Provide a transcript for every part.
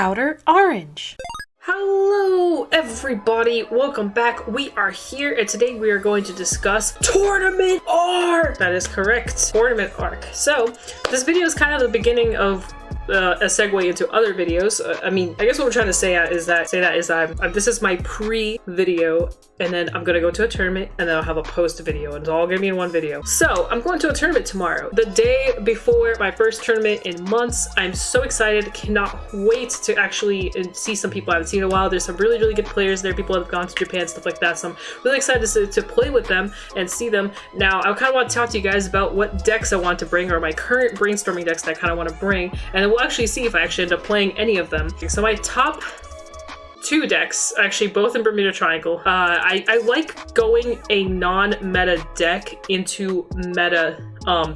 Outer Orange. Hello everybody, welcome back. We are here and today we are going to discuss Tournament Arc. That is correct, Tournament Arc. So this video is kind of the beginning of a segue into other videos. I guess what we're trying to say is that this is my pre-video, and then I'm gonna go to a tournament, and then I'll have a post video, and it's all gonna be in one video. So I'm going to a tournament tomorrow, the day before my first tournament in months. I'm so excited, cannot wait to actually see some people I haven't seen in a while. There's some really good players there, people that have gone to Japan, stuff like that. So I'm really excited to play with them and see them. Now I kind of want to talk to you guys about what decks I want to bring, or my current brainstorming decks that I kind of want to bring, and then we'll actually see if I actually end up playing any of them. So my top two decks, actually both in Bermuda Triangle. I like going a non-meta deck into meta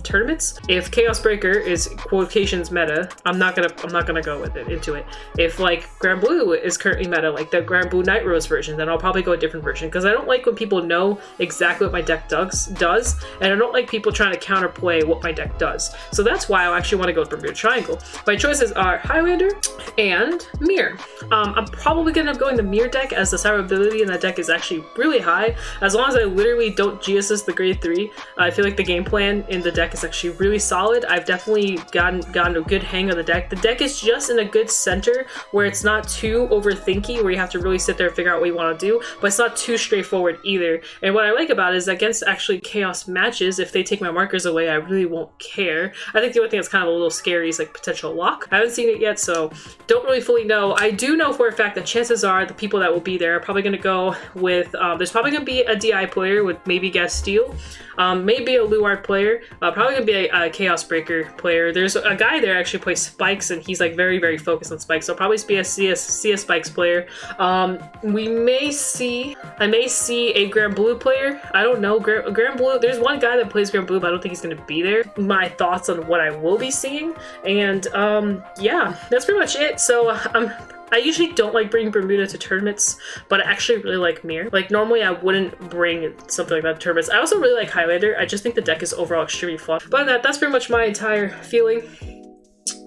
tournaments. If Chaos Breaker is quotations meta, I'm not gonna go with it into it. If like Grand Blue is currently meta, like the Grand Blue Night Rose version, then I'll probably go a different version, because I don't like when people know exactly what my deck does, and I don't like people trying to counterplay what my deck does. So that's why I actually want to go with Bermuda Triangle. My choices are Highlander and Mirror. I'm probably gonna end up going the Mirror deck, as the survivability in that deck is actually really high. As long as I literally don't G-assist the grade 3, I feel like the game plan in the deck is actually really solid. I've definitely gotten a good hang of the deck. The deck is just in a good center where it's not too overthinky, where you have to really sit there and figure out what you want to do, but it's not too straightforward either. And what I like about it is against actually Chaos matches, if they take my markers away, I really won't care. I think the only thing that's kind of a little scary is like potential lock. I haven't seen it yet, so don't really fully know. I do know for a fact that chances are the people that will be there are probably going to go with, there's probably going to be a DI player with maybe Gastille, maybe a Luard player, probably gonna be a Chaos Breaker player. There's a guy there actually plays Spikes, and he's like very focused on Spikes, so I'll probably be a CS Spikes player. I may see a Grand Blue player. I don't know, Grand Blue, there's one guy that plays Grand Blue, but I don't think he's gonna be there. My thoughts on what I will be seeing, and yeah, that's pretty much it. So I usually don't like bringing Bermuda to tournaments, but I actually really like Mirror. Like normally I wouldn't bring something like that to tournaments. I also really like Highlander. I just think the deck is overall extremely fun. But that's pretty much my entire feeling.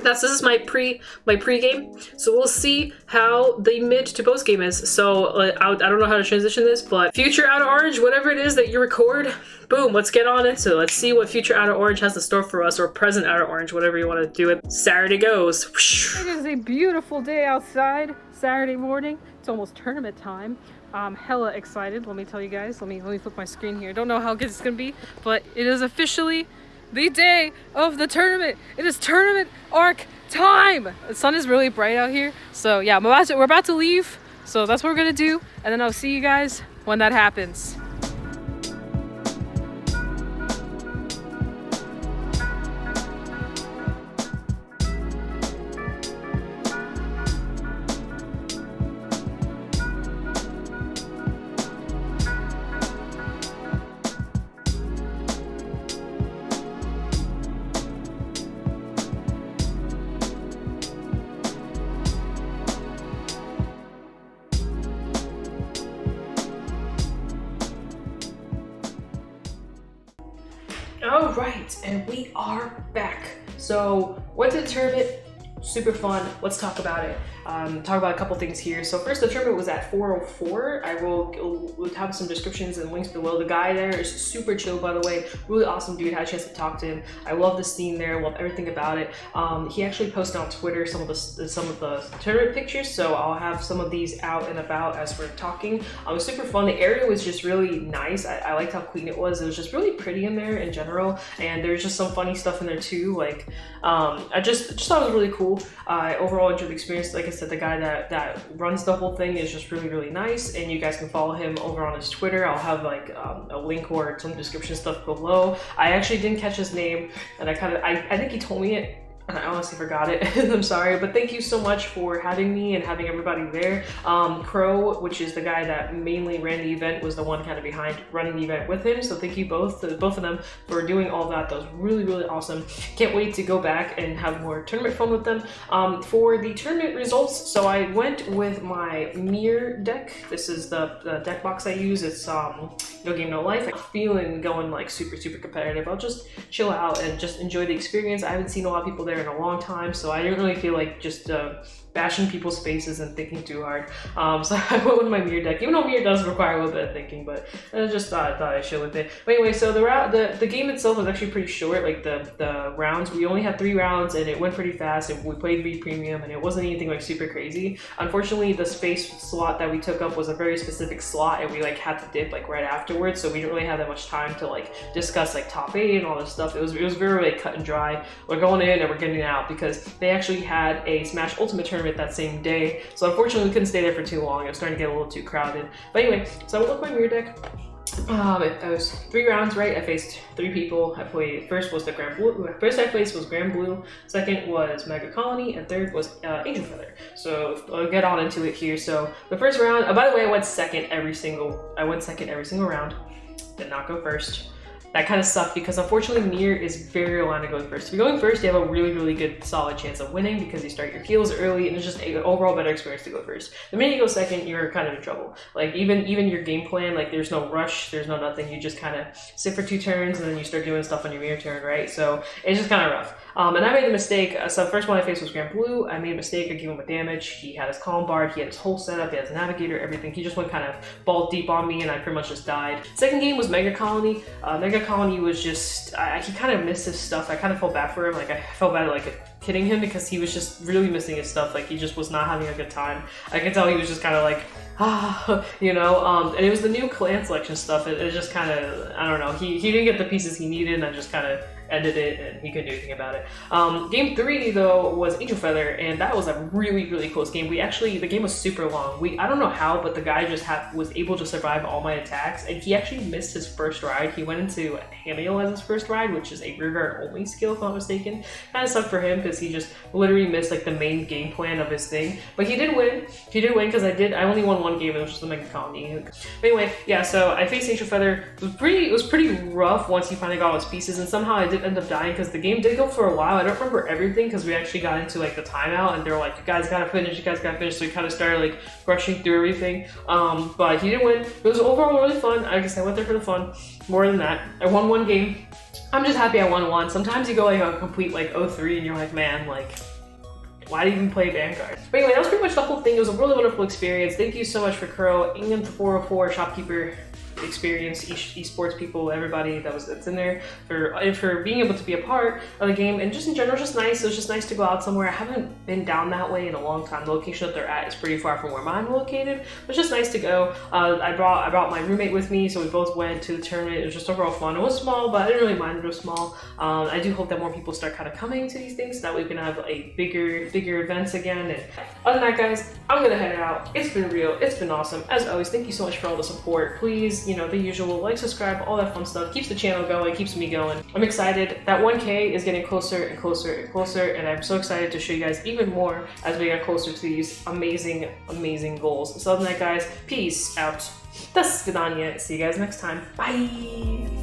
This is my pre-game, so we'll see how the mid to post game is. So I don't know how to transition this, but future Outer Orange, whatever it is that you record, boom, let's get on into it. Let's see what future Outer Orange has in store for us, or present Outer Orange, whatever you want to do it. Saturday goes. It is a beautiful day outside, Saturday morning. It's almost tournament time. I'm hella excited, let me tell you guys. Let me flip my screen here. Don't know how good it's gonna be, but it is officially the day of the tournament. It is Tournament Arc time. The sun is really bright out here, so yeah, we're about to leave, so that's what we're gonna do, and then I'll see you guys when that happens. All right, and we are back. So went to the tournament, super fun. Let's talk about it. Talk about a couple things here. So first, the tournament was at 404. I will have some descriptions and links below. The guy there is super chill, by the way. Really awesome dude. Had a chance to talk to him. I love the scene there. Love everything about it. He actually posted on Twitter some of the tournament pictures. So I'll have some of these out and about as we're talking. It was super fun. The area was just really nice. I liked how clean it was. It was just really pretty in there in general. And there's just some funny stuff in there too. Like I just thought it was really cool. I overall enjoyed the experience. Like I said, the guy that runs the whole thing is just really nice, and you guys can follow him over on his Twitter. I'll have like a link or some description stuff below. I actually didn't catch his name, and I think he told me it, and I honestly forgot it. I'm sorry, but thank you so much for having me and having everybody there. Crow, which is the guy that mainly ran the event, was the one kind of behind running the event with him. So thank you both of them for doing all that. That was really awesome. Can't wait to go back and have more tournament fun with them. For the tournament results, so I went with my Mirror deck. This is the deck box I use. It's No Game No Life. I'm feeling going like super competitive. I'll just chill out and just enjoy the experience. I haven't seen a lot of people there in a long time, so I didn't really feel like just bashing people's faces and thinking too hard. So I went with my mirror deck, even though mirror does require a little bit of thinking, but I just thought I'd show with it. But anyway, so the game itself was actually pretty short. Like the rounds, we only had 3 rounds, and it went pretty fast. And we played V Premium, and it wasn't anything like super crazy. Unfortunately, the space slot that we took up was a very specific slot, and we like had to dip like right afterwards, so we didn't really have that much time to like discuss like top 8 and all this stuff. It was very like cut and dry. We're going in and we're getting out because they actually had a Smash Ultimate tournament that same day. So unfortunately, we couldn't stay there for too long. It was starting to get a little too crowded. But anyway, so I went with my mirror deck. It was 3 rounds, right? I faced 3 people. I played, first was the Grand Blue. First I faced was Grand Blue. Second was Mega Colony, and third was Angel Feather. So I'll get on into it here. So the first round, by the way, I went second every single round. Did not go first. That kind of sucked because unfortunately Mir is very aligned to going first. If you're going first, you have a really good solid chance of winning because you start your heals early and it's just an overall better experience to go first. The minute you go second, you're kind of in trouble. Like even your game plan, like there's no rush, there's no nothing. You just kind of sit for 2 turns and then you start doing stuff on your Mir turn, right? So it's just kind of rough. And I made the mistake, so the first one I faced was Grand Blue. I made a mistake, I gave him a damage. He had his Calm Bard, he had his whole setup, he had his Navigator, everything. He just went kind of balls deep on me and I pretty much just died. Second game was Mega Colony. Mega Colony was just, he kind of missed his stuff. I kind of felt bad for him. Like I felt bad like kidding him because he was just really missing his stuff. Like he just was not having a good time. I could tell he was just kind of like, you know, and it was the new clan selection stuff. It just kind of, I don't know, he didn't get the pieces he needed and I just kind of ended it and he couldn't do anything about it. Game 3 though was Angel Feather, and that was a really close game. The game was super long. I don't know how, but the guy just was able to survive all my attacks, and he actually missed his first ride. He went into Hameo as his first ride, which is a rear guard only skill if I'm not mistaken. Kind of sucked for him because he just literally missed like the main game plan of his thing. But he did win. He did win because I only won 1 game, it was just the Mega Colony. But anyway, yeah, so I faced Angel Feather. It was pretty rough once he finally got all his pieces, and somehow I did end up dying because the game did go for a while. I don't remember everything because we actually got into like the timeout and they were like, you guys gotta finish, so we kind of started like rushing through everything. But he didn't win. It was overall really fun. I guess I went there for the fun. More than that, I won 1 game. I'm just happy I won 1. Sometimes you go like a complete like 0-3 and you're like, man, like why do you even play Vanguard? But anyway, that was pretty much the whole thing. It was a really wonderful experience. Thank you so much for Kuro and the 404 shopkeeper experience, esports people, everybody that's in there for being able to be a part of the game, and just in general, just nice. It was just nice to go out somewhere. I haven't been down that way in a long time. The location that they're at is pretty far from where I'm located. It's just nice to go. I brought my roommate with me, so we both went to the tournament. It was just overall fun. It was small, but I didn't really mind it was small. I do hope that more people start kind of coming to these things, so that we can have a bigger events again. And other than that, guys, I'm gonna head out. It's been real. It's been awesome. As always, thank you so much for all the support. Please, you know, the usual, like, subscribe, all that fun stuff. Keeps the channel going, keeps me going. I'm excited. That 1K is getting closer and closer and closer, and I'm so excited to show you guys even more as we get closer to these amazing goals. So other than that, guys, peace out. Das Vidanya. See you guys next time. Bye!